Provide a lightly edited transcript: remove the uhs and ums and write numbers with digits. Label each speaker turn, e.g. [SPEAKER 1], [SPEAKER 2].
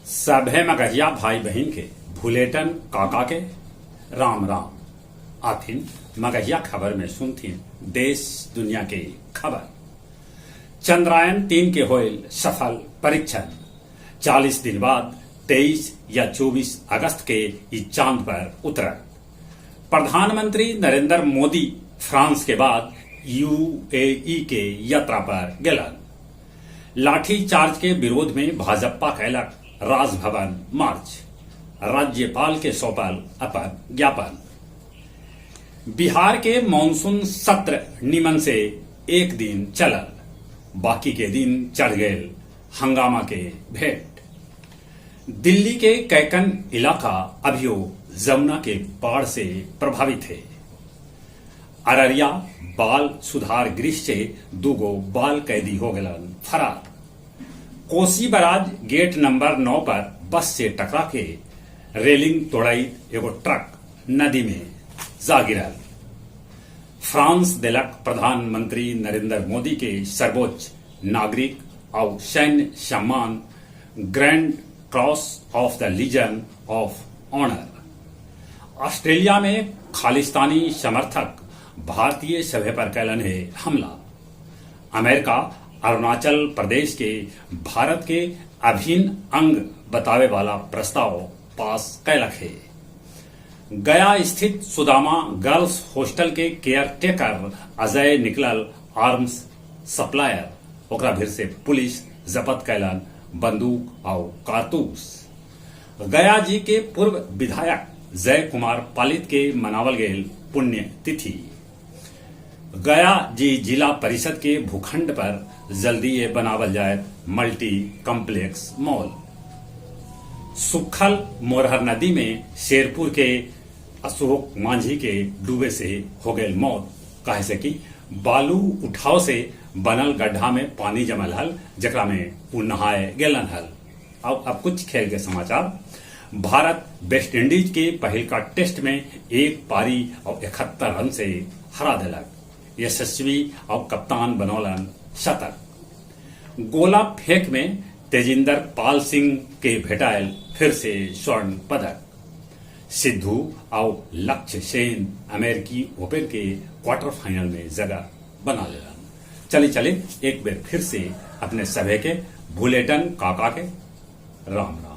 [SPEAKER 1] सभे मगहिया भाई बहन के भुलेटन काका के राम राम आथिन मगहिया खबर में सुनथिन देश दुनिया के खबर। चंद्रयान-3 के होयल सफल परीक्षण 40 दिन बाद 23 या 24 अगस्त के इस चांद पर उतरल। प्रधानमंत्री नरेंद्र मोदी फ्रांस के बाद यूएई के यात्रा पर गेलन। लाठीचार्ज के विरोध में भाजपा कैलक राजभवन मार्च, राज्यपाल के सौंपल अपन ज्ञापन। बिहार के मानसून सत्र निमन से एक दिन चलल, बाकी के दिन चढ़ गए हंगामा के भेंट। दिल्ली के कैकन इलाका अभियो जमुना के बाढ़ से प्रभावित है। अररिया बाल सुधार गृह से दूगो बाल कैदी हो गलन फरार। कोसी बराज गेट नंबर 9 पर बस से टकरा के रेलिंग तोड़ाई एगो ट्रक नदी में जा गिरल। फ्रांस देलक प्रधानमंत्री नरेंद्र मोदी के सर्वोच्च नागरिक और सैन्य सम्मान grand cross of the legion of honour. Australia में खालिस्तानी समर्थक भारतीय सभा पर कैलन है हमला। अमेरिका अरुणाचल प्रदेश के भारत के अभिन्न अंग बतावे वाला प्रस्ताव पास कैलक है। गया स्थित सुदामा गर्ल्स हॉस्टल के केयर टेकर अजय निकलल आर्म्स सप्लायर, ओकरा भीर से पुलिस जब्त कैलन बंदूक और कारतूस। गया जी के पूर्व विधायक जय कुमार पालित के मनावल गये पुण्य तिथि। गया जी जिला परिषद के भूखंड पर जल्दी ये बनावल जाए मल्टी कॉम्प्लेक्स मॉल। सुखल मोरहर नदी में शेरपुर के अशोक मांझी के डूबे से हो गए मौत, कहे से कि बालू उठाव से बनल गड्ढा में पानी जमल हल, जकरा में उ नहाए गेलन हल। अब कुछ खेल के समाचार। भारत वेस्ट इंडीज के पहल का टेस्ट में एक पारी और 71 रन से हरा दिलक। यशस्वी और कप्तान बनौलन शतक। गोला फेंक में तेजिंदर पाल सिंह के भेटायल फिर से स्वर्ण पदक। सिद्धू और लक्ष्य सेन अमेरिकी ओपन के क्वार्टर फाइनल में जगह बना लेलन। चले एक बार फिर से अपने सभे के बुलेटिन काका के राम राम।